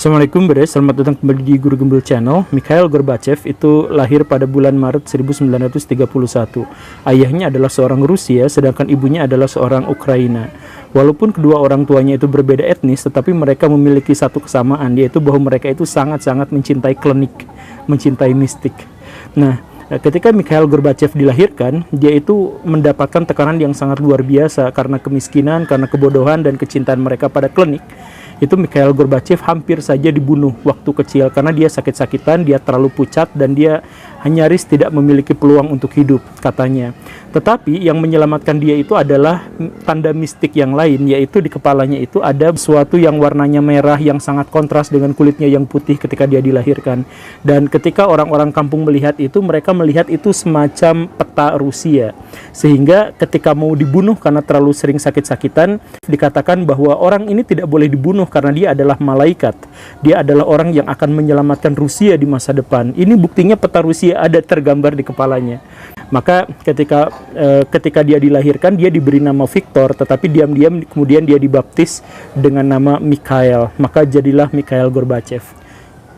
Assalamualaikum Bre, selamat datang kembali di Guru Gembel Channel. Mikhail Gorbachev itu lahir pada bulan Maret 1931. Ayahnya adalah seorang Rusia, sedangkan ibunya adalah seorang Ukraina. Walaupun kedua orang tuanya itu berbeda etnis, tetapi mereka memiliki satu kesamaan, yaitu bahwa mereka itu sangat-sangat mencintai klinik, mencintai mistik. Nah, ketika Mikhail Gorbachev dilahirkan, dia itu mendapatkan tekanan yang sangat luar biasa karena kemiskinan, karena kebodohan dan kecintaan mereka pada klinik. Itu Mikhail Gorbachev hampir saja dibunuh waktu kecil karena dia sakit-sakitan, dia terlalu pucat dan dia nyaris tidak memiliki peluang untuk hidup katanya. Tetapi yang menyelamatkan dia itu adalah tanda mistik yang lain, yaitu di kepalanya itu ada sesuatu yang warnanya merah yang sangat kontras dengan kulitnya yang putih ketika dia dilahirkan. Dan ketika orang-orang kampung melihat itu, mereka melihat itu semacam peta Rusia. Sehingga ketika mau dibunuh karena terlalu sering sakit-sakitan, dikatakan bahwa orang ini tidak boleh dibunuh karena dia adalah malaikat. Dia adalah orang yang akan menyelamatkan Rusia di masa depan. Ini buktinya peta Rusia ada tergambar di kepalanya. Maka ketika dia dilahirkan, dia diberi nama Victor, tetapi diam-diam kemudian dia dibaptis dengan nama Mikhail. Maka jadilah Mikhail Gorbachev.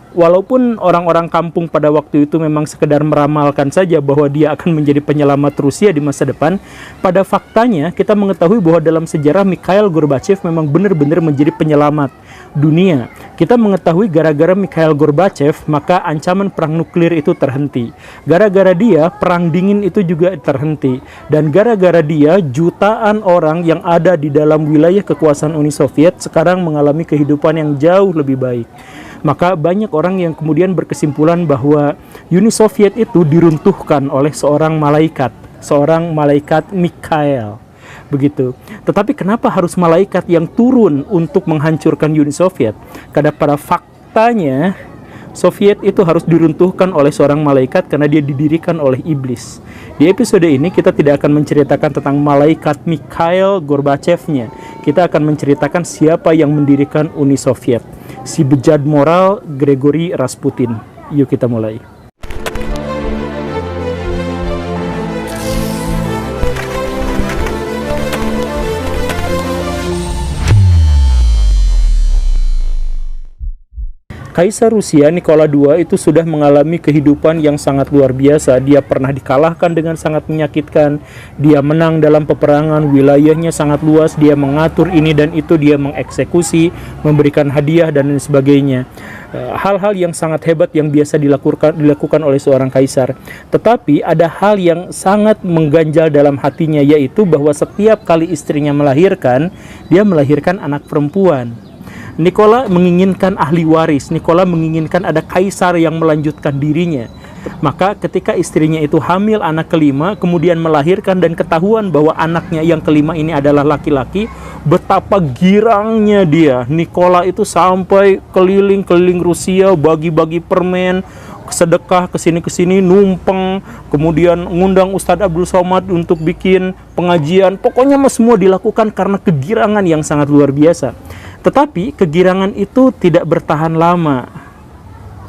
Walaupun orang-orang kampung pada waktu itu memang sekedar meramalkan saja bahwa dia akan menjadi penyelamat Rusia di masa depan, pada faktanya kita mengetahui bahwa dalam sejarah Mikhail Gorbachev memang benar-benar menjadi penyelamat dunia. Kita mengetahui gara-gara Mikhail Gorbachev, maka ancaman perang nuklir itu terhenti. Gara-gara dia, perang dingin itu juga terhenti. Dan gara-gara dia, jutaan orang yang ada di dalam wilayah kekuasaan Uni Soviet sekarang mengalami kehidupan yang jauh lebih baik. Maka banyak orang yang kemudian berkesimpulan bahwa Uni Soviet itu diruntuhkan oleh seorang malaikat Mikhail. Begitu. Tetapi kenapa harus malaikat yang turun untuk menghancurkan Uni Soviet? Karena pada faktanya Soviet itu harus diruntuhkan oleh seorang malaikat karena dia didirikan oleh iblis. Di episode ini kita tidak akan menceritakan tentang malaikat Mikhail Gorbachevnya. Kita akan menceritakan siapa yang mendirikan Uni Soviet. Si bejat moral Grigori Rasputin. Yuk kita mulai. Kaisar Rusia Nikola II itu sudah mengalami kehidupan yang sangat luar biasa. Dia pernah dikalahkan dengan sangat menyakitkan. Dia menang dalam peperangan, wilayahnya sangat luas. Dia mengatur ini dan itu, dia mengeksekusi, memberikan hadiah dan lain sebagainya. Hal-hal yang sangat hebat yang biasa dilakukan oleh seorang kaisar. Tetapi ada hal yang sangat mengganjal dalam hatinya, yaitu bahwa setiap kali istrinya melahirkan, dia melahirkan anak perempuan. Nikola menginginkan ahli waris, Nikola menginginkan ada kaisar yang melanjutkan dirinya. Maka ketika istrinya itu hamil anak kelima, kemudian melahirkan dan ketahuan bahwa anaknya yang kelima ini adalah laki-laki, betapa girangnya dia. Nikola itu sampai keliling-keliling Rusia, bagi-bagi permen, sedekah kesini-kesini, numpeng, kemudian ngundang Ustadz Abdul Somad untuk bikin pengajian. Pokoknya semua dilakukan karena kegirangan yang sangat luar biasa. Tetapi kegirangan itu tidak bertahan lama.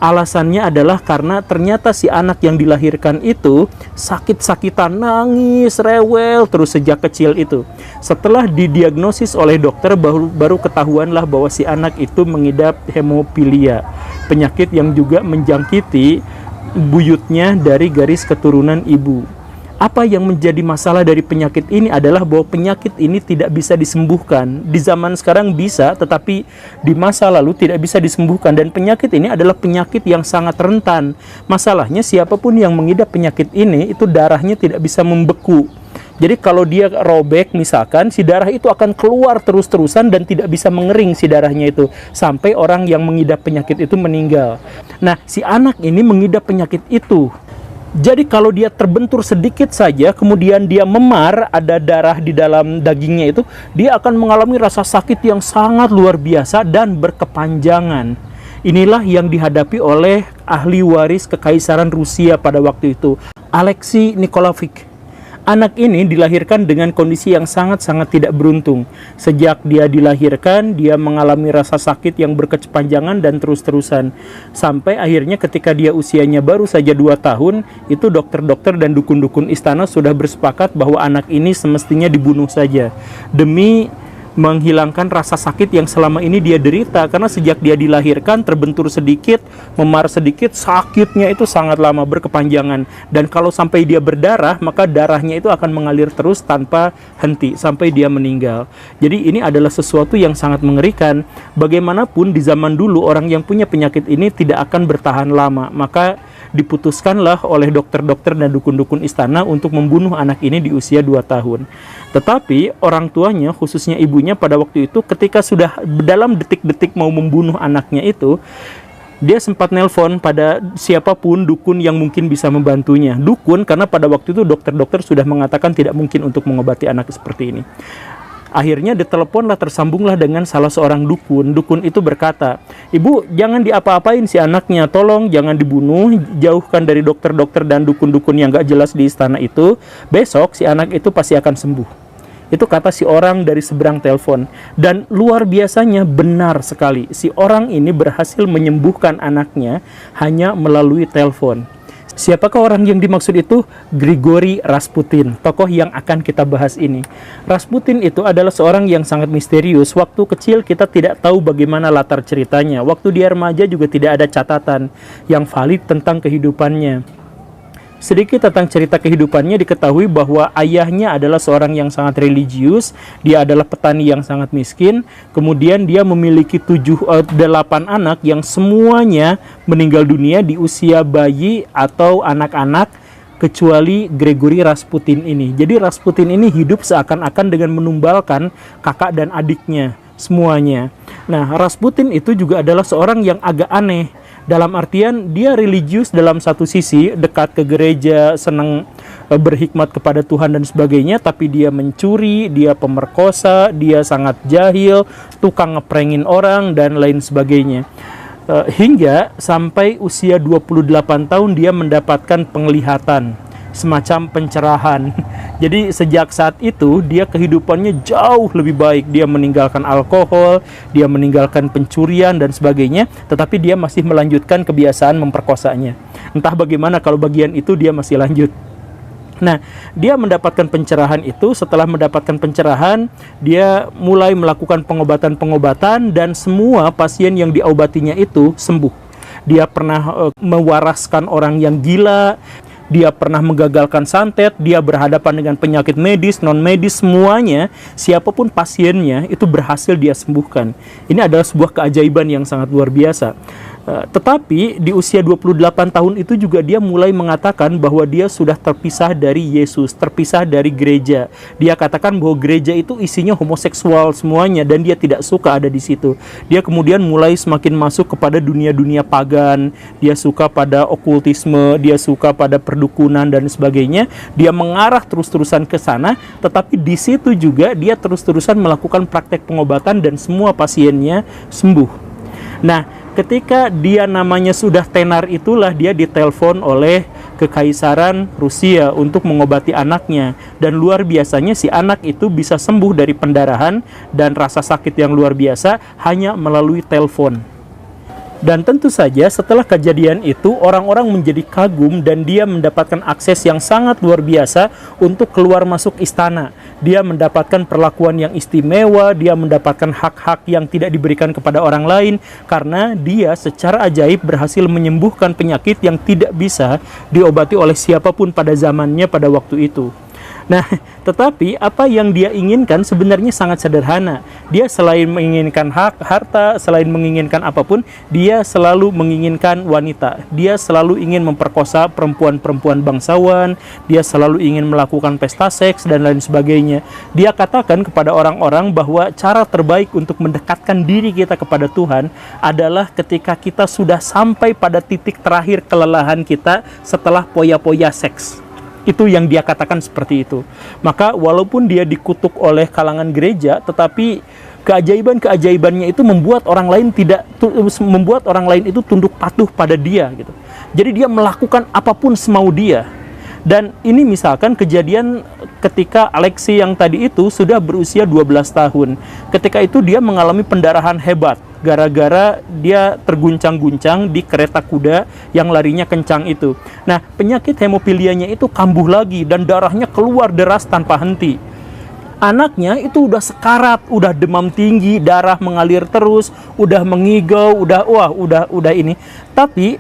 Alasannya adalah karena ternyata si anak yang dilahirkan itu sakit-sakitan, nangis, rewel terus sejak kecil itu. Setelah didiagnosis oleh dokter, baru ketahuanlah bahwa si anak itu mengidap hemofilia, penyakit yang juga menjangkiti buyutnya dari garis keturunan ibu. Apa yang menjadi masalah dari penyakit ini adalah bahwa penyakit ini tidak bisa disembuhkan. Di zaman sekarang bisa, tetapi di masa lalu tidak bisa disembuhkan. Dan penyakit ini adalah penyakit yang sangat rentan. Masalahnya siapapun yang mengidap penyakit ini, itu darahnya tidak bisa membeku. Jadi kalau dia robek misalkan, si darah itu akan keluar terus-terusan dan tidak bisa mengering si darahnya itu. Sampai orang yang mengidap penyakit itu meninggal. Nah, si anak ini mengidap penyakit itu. Jadi kalau dia terbentur sedikit saja, kemudian dia memar, ada darah di dalam dagingnya itu, dia akan mengalami rasa sakit yang sangat luar biasa dan berkepanjangan. Inilah yang dihadapi oleh ahli waris kekaisaran Rusia pada waktu itu, Alexei Nikolaevich. Anak ini dilahirkan dengan kondisi yang sangat-sangat tidak beruntung. Sejak dia dilahirkan, dia mengalami rasa sakit yang berkepanjangan dan terus-terusan. Sampai akhirnya ketika dia usianya baru saja 2 tahun, itu dokter-dokter dan dukun-dukun istana sudah bersepakat bahwa anak ini semestinya dibunuh saja. Demi menghilangkan rasa sakit yang selama ini dia derita, karena sejak dia dilahirkan terbentur sedikit, memar sedikit, sakitnya itu sangat lama, berkepanjangan, dan kalau sampai dia berdarah, maka darahnya itu akan mengalir terus tanpa henti sampai dia meninggal. Jadi ini adalah sesuatu yang sangat mengerikan. Bagaimanapun di zaman dulu orang yang punya penyakit ini tidak akan bertahan lama, maka diputuskanlah oleh dokter-dokter dan dukun-dukun istana untuk membunuh anak ini di usia 2 tahun. Tetapi orang tuanya, khususnya ibunya, pada waktu itu ketika sudah dalam detik-detik mau membunuh anaknya itu, dia sempat nelpon pada siapapun dukun yang mungkin bisa membantunya. Dukun karena pada waktu itu dokter-dokter sudah mengatakan tidak mungkin untuk mengobati anak seperti ini. Akhirnya diteleponlah, tersambunglah dengan salah seorang dukun. Dukun itu berkata, "Ibu, jangan diapa-apain si anaknya, tolong jangan dibunuh, jauhkan dari dokter-dokter dan dukun-dukun yang gak jelas di istana itu. Besok si anak itu pasti akan sembuh." Itu kata si orang dari seberang telepon. Dan luar biasanya benar sekali, si orang ini berhasil menyembuhkan anaknya hanya melalui telepon. Siapakah orang yang dimaksud itu? Grigori Rasputin, tokoh yang akan kita bahas ini. Rasputin itu adalah seorang yang sangat misterius. Waktu kecil kita tidak tahu bagaimana latar ceritanya. Waktu dia remaja juga tidak ada catatan yang valid tentang kehidupannya. Sedikit tentang cerita kehidupannya, diketahui bahwa ayahnya adalah seorang yang sangat religius, dia adalah petani yang sangat miskin, kemudian dia memiliki 8 anak yang semuanya meninggal dunia di usia bayi atau anak-anak, kecuali Grigori Rasputin ini. Jadi Rasputin ini hidup seakan-akan dengan menumbalkan kakak dan adiknya, semuanya. Nah, Rasputin itu juga adalah seorang yang agak aneh. Dalam artian dia religius dalam satu sisi, dekat ke gereja, senang berhikmat kepada Tuhan dan sebagainya, tapi dia mencuri, dia pemerkosa, dia sangat jahil, tukang ngeprengin orang dan lain sebagainya. Hingga sampai usia 28 tahun dia mendapatkan penglihatan, semacam pencerahan. Jadi sejak saat itu dia kehidupannya jauh lebih baik. Dia meninggalkan alkohol, dia meninggalkan pencurian dan sebagainya, tetapi dia masih melanjutkan kebiasaan memperkosanya. Entah bagaimana kalau bagian itu dia masih lanjut. Nah, dia mendapatkan pencerahan itu. Setelah mendapatkan pencerahan, dia mulai melakukan pengobatan-pengobatan dan semua pasien yang diobatinya itu sembuh. Dia pernah mewaraskan orang yang gila, dia pernah menggagalkan santet, dia berhadapan dengan penyakit medis, non-medis, semuanya, siapapun pasiennya, itu berhasil dia sembuhkan. Ini adalah sebuah keajaiban yang sangat luar biasa. Tetapi di usia 28 tahun itu juga dia mulai mengatakan bahwa dia sudah terpisah dari Yesus, terpisah dari gereja. Dia katakan bahwa gereja itu isinya homoseksual semuanya dan dia tidak suka ada di situ. Dia kemudian mulai semakin masuk kepada dunia-dunia pagan, dia suka pada okultisme, dia suka pada perdukunan dan sebagainya. Dia mengarah terus-terusan ke sana, tetapi di situ juga dia terus-terusan melakukan praktek pengobatan dan semua pasiennya sembuh. Nah, ketika dia namanya sudah tenar itulah dia ditelepon oleh Kekaisaran Rusia untuk mengobati anaknya. Dan luar biasanya si anak itu bisa sembuh dari pendarahan dan rasa sakit yang luar biasa hanya melalui telepon. Dan tentu saja setelah kejadian itu orang-orang menjadi kagum dan dia mendapatkan akses yang sangat luar biasa untuk keluar masuk istana. Dia mendapatkan perlakuan yang istimewa, dia mendapatkan hak-hak yang tidak diberikan kepada orang lain karena dia secara ajaib berhasil menyembuhkan penyakit yang tidak bisa diobati oleh siapapun pada zamannya pada waktu itu. Nah, tetapi apa yang dia inginkan sebenarnya sangat sederhana. Dia selain menginginkan harta, selain menginginkan apapun, dia selalu menginginkan wanita. Dia selalu ingin memperkosa perempuan-perempuan bangsawan, dia selalu ingin melakukan pesta seks dan lain sebagainya. Dia katakan kepada orang-orang bahwa cara terbaik untuk mendekatkan diri kita kepada Tuhan adalah ketika kita sudah sampai pada titik terakhir kelelahan kita setelah poya-poya seks. Itu yang dia katakan seperti itu. Maka walaupun dia dikutuk oleh kalangan gereja, tetapi keajaiban-keajaibannya itu membuat orang lain itu tunduk patuh pada dia gitu. Jadi dia melakukan apapun semau dia. Dan ini misalkan kejadian ketika Alexei yang tadi itu sudah berusia 12 tahun. Ketika itu dia mengalami pendarahan hebat gara-gara dia terguncang-guncang di kereta kuda yang larinya kencang itu. Nah, penyakit hemofilianya itu kambuh lagi dan darahnya keluar deras tanpa henti. Anaknya itu udah sekarat, udah demam tinggi, darah mengalir terus, udah mengigau, udah ini. Tapi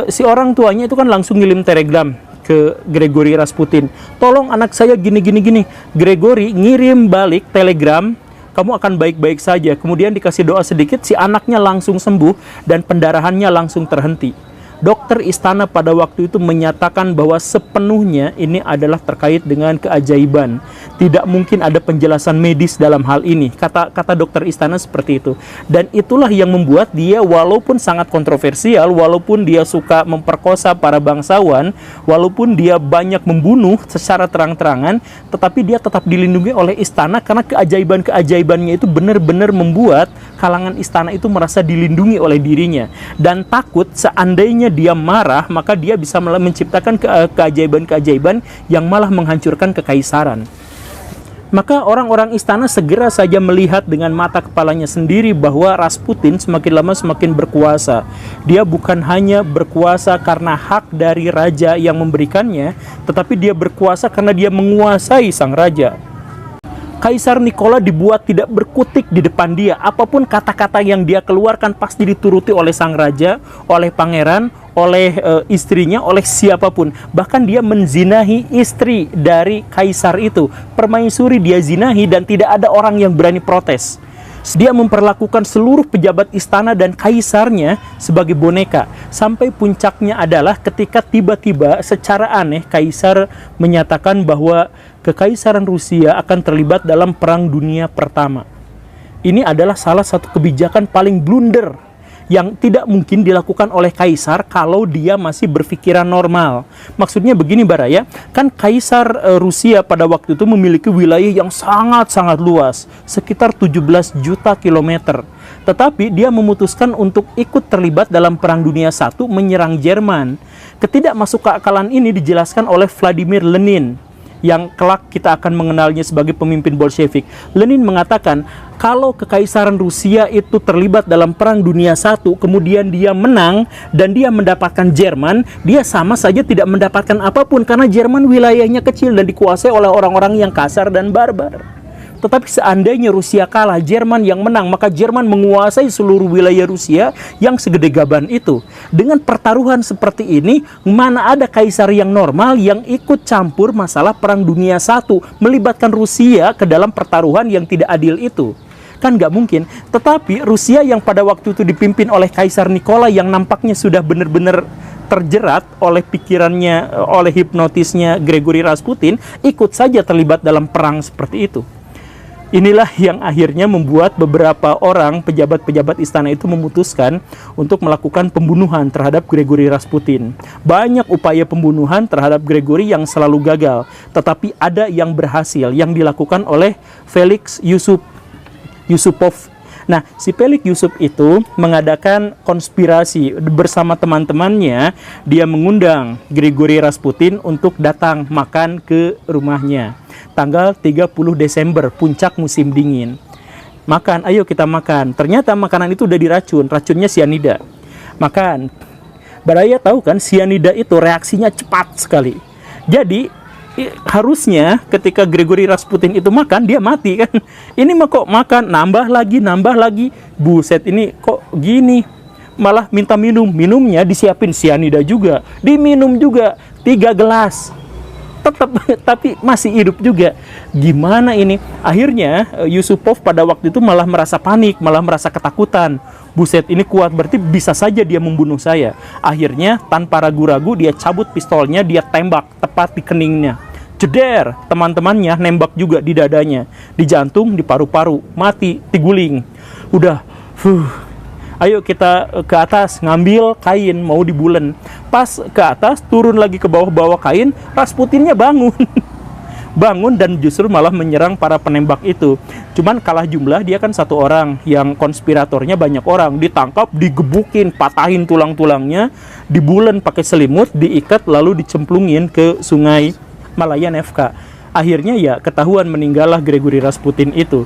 si orang tuanya itu kan langsung ngirim telegram ke Gregory Rasputin. Tolong anak saya gini. Gregory ngirim balik telegram, kamu akan baik-baik saja. Kemudian dikasih doa sedikit, si anaknya langsung sembuh dan pendarahannya langsung terhenti. Dokter istana pada waktu itu menyatakan bahwa sepenuhnya ini adalah terkait dengan keajaiban. Tidak mungkin ada penjelasan medis dalam hal ini. Kata dokter istana seperti itu. Dan itulah yang membuat dia walaupun sangat kontroversial, walaupun dia suka memperkosa para bangsawan, walaupun dia banyak membunuh secara terang-terangan, tetapi dia tetap dilindungi oleh istana karena keajaiban-keajaibannya itu benar-benar membuat kalangan istana itu merasa dilindungi oleh dirinya. Dan takut seandainya dia marah, maka dia bisa menciptakan keajaiban-keajaiban yang malah menghancurkan kekaisaran. Maka orang-orang istana segera saja melihat dengan mata kepalanya sendiri bahwa Rasputin semakin lama semakin berkuasa. Dia bukan hanya berkuasa karena hak dari raja yang memberikannya, tetapi dia berkuasa karena dia menguasai sang raja. Kaisar Nikola dibuat tidak berkutik di depan dia. Apapun kata-kata yang dia keluarkan pasti dituruti oleh sang raja, oleh pangeran, oleh istrinya, oleh siapapun. Bahkan dia menzinahi istri dari kaisar itu. Permaisuri dia zinahi dan tidak ada orang yang berani protes. Dia memperlakukan seluruh pejabat istana dan kaisarnya sebagai boneka. Sampai puncaknya adalah ketika tiba-tiba secara aneh kaisar menyatakan bahwa kekaisaran Rusia akan terlibat dalam Perang Dunia Pertama. Ini adalah salah satu kebijakan paling blunder yang tidak mungkin dilakukan oleh kaisar kalau dia masih berpikiran normal. Maksudnya begini Baraya, kan kaisar Rusia pada waktu itu memiliki wilayah yang sangat-sangat luas, sekitar 17 juta kilometer. Tetapi dia memutuskan untuk ikut terlibat dalam Perang Dunia I menyerang Jerman. Ketidakmasukakalan ini dijelaskan oleh Vladimir Lenin, yang kelak kita akan mengenalnya sebagai pemimpin Bolshevik. Lenin mengatakan, kalau kekaisaran Rusia itu terlibat dalam Perang Dunia I, kemudian dia menang dan dia mendapatkan Jerman, dia sama saja tidak mendapatkan apapun karena Jerman wilayahnya kecil dan dikuasai oleh orang-orang yang kasar dan barbar. Tetapi seandainya Rusia kalah, Jerman yang menang, maka Jerman menguasai seluruh wilayah Rusia yang segede gaban itu. Dengan pertaruhan seperti ini, mana ada kaisar yang normal yang ikut campur masalah Perang Dunia I, melibatkan Rusia ke dalam pertaruhan yang tidak adil itu? Kan nggak mungkin. Tetapi Rusia yang pada waktu itu dipimpin oleh Kaisar Nikola yang nampaknya sudah benar-benar terjerat oleh pikirannya, oleh hipnotisnya Gregory Rasputin, ikut saja terlibat dalam perang seperti itu. Inilah yang akhirnya membuat beberapa orang pejabat-pejabat istana itu memutuskan untuk melakukan pembunuhan terhadap Gregory Rasputin. Banyak upaya pembunuhan terhadap Gregory yang selalu gagal, tetapi ada yang berhasil, yang dilakukan oleh Felix Yusupov. Nah, si Felix Yusupov itu mengadakan konspirasi bersama teman-temannya. Dia mengundang Gregory Rasputin untuk datang makan ke rumahnya. Tanggal 30 Desember, puncak musim dingin. Makan, ayo kita makan. Ternyata makanan itu udah diracun, racunnya sianida. Makan. Baraya tahu kan, sianida itu reaksinya cepat sekali. Jadi, harusnya ketika Gregory Rasputin itu makan, dia mati kan. Ini mah kok makan, nambah lagi. Buset, ini kok gini. Malah minta minum. Minumnya disiapin sianida juga. Diminum juga, 3 gelas. Tapi masih hidup juga. Gimana ini? Akhirnya Yusupov pada waktu itu malah merasa panik, malah merasa ketakutan. Buset, ini kuat, berarti bisa saja dia membunuh saya. Akhirnya tanpa ragu-ragu dia cabut pistolnya, dia tembak tepat di keningnya. Jeder, teman-temannya nembak juga di dadanya, di jantung, di paru-paru, mati, diguling. Udah, ayo kita ke atas, ngambil kain, mau dibulen. Pas ke atas, turun lagi ke bawah-bawah kain, Rasputinnya bangun. Bangun dan justru malah menyerang para penembak itu. Cuman kalah jumlah, dia kan 1 orang, yang konspiratornya banyak orang. Ditangkap, digebukin, patahin tulang-tulangnya, dibulen pakai selimut, diikat, lalu dicemplungin ke sungai Malaya Nevka. Akhirnya ya ketahuan meninggallah Gregory Rasputin itu.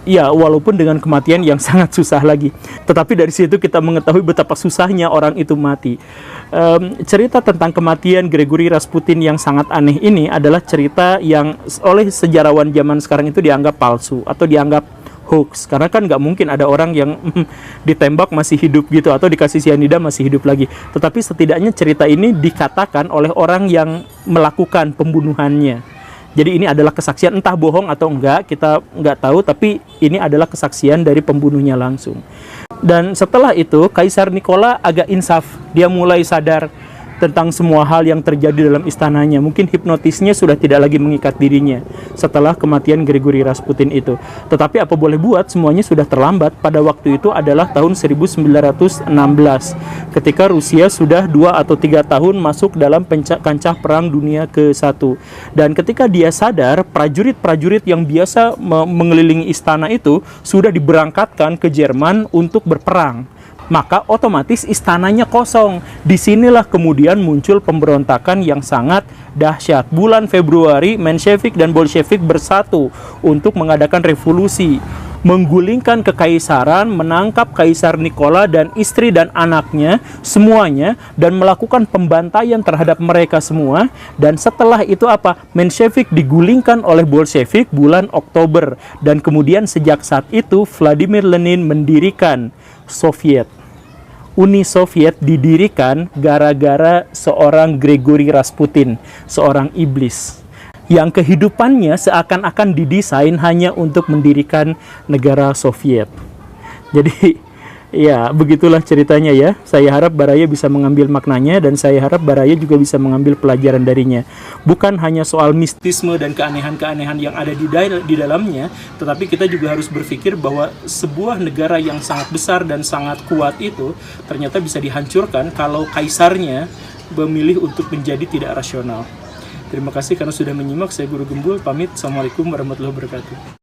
Ya, walaupun dengan kematian yang sangat susah lagi. Tetapi dari situ kita mengetahui betapa susahnya orang itu mati. Cerita tentang kematian Gregory Rasputin yang sangat aneh ini adalah cerita yang oleh sejarawan zaman sekarang itu dianggap palsu atau dianggap hoax. Karena kan nggak mungkin ada orang yang ditembak masih hidup gitu, atau dikasih cyanida masih hidup lagi. Tetapi setidaknya cerita ini dikatakan oleh orang yang melakukan pembunuhannya. Jadi ini adalah kesaksian, entah bohong atau enggak, kita nggak tahu, tapi ini adalah kesaksian dari pembunuhnya langsung. Dan setelah itu, Kaisar Nikola agak insaf, dia mulai sadar tentang semua hal yang terjadi dalam istananya. Mungkin hipnotisnya sudah tidak lagi mengikat dirinya setelah kematian Gregory Rasputin itu. Tetapi apa boleh buat, semuanya sudah terlambat. Pada waktu itu adalah tahun 1916, ketika Rusia sudah 2 atau 3 tahun masuk dalam kancah Perang Dunia ke-1. Dan ketika dia sadar, prajurit-prajurit yang biasa mengelilingi istana itu sudah diberangkatkan ke Jerman untuk berperang. Maka otomatis istananya kosong. Disinilah kemudian muncul pemberontakan yang sangat dahsyat. Bulan Februari, Menshevik dan Bolshevik bersatu untuk mengadakan revolusi, menggulingkan kekaisaran, menangkap Kaisar Nikola dan istri dan anaknya, semuanya, dan melakukan pembantaian terhadap mereka semua. Dan setelah itu apa? Menshevik digulingkan oleh Bolshevik bulan Oktober. Dan kemudian sejak saat itu Vladimir Lenin mendirikan Soviet. Uni Soviet didirikan gara-gara seorang Gregory Rasputin, seorang iblis yang kehidupannya seakan-akan didesain hanya untuk mendirikan negara Soviet. Jadi ya begitulah ceritanya ya. Saya harap Baraya bisa mengambil maknanya, dan saya harap Baraya juga bisa mengambil pelajaran darinya. Bukan hanya soal mistisme dan keanehan-keanehan yang ada di dalamnya, tetapi kita juga harus berpikir bahwa sebuah negara yang sangat besar dan sangat kuat itu ternyata bisa dihancurkan kalau kaisarnya memilih untuk menjadi tidak rasional. Terima kasih karena sudah menyimak. Saya Guru Gembul, pamit. Assalamualaikum warahmatullahi wabarakatuh.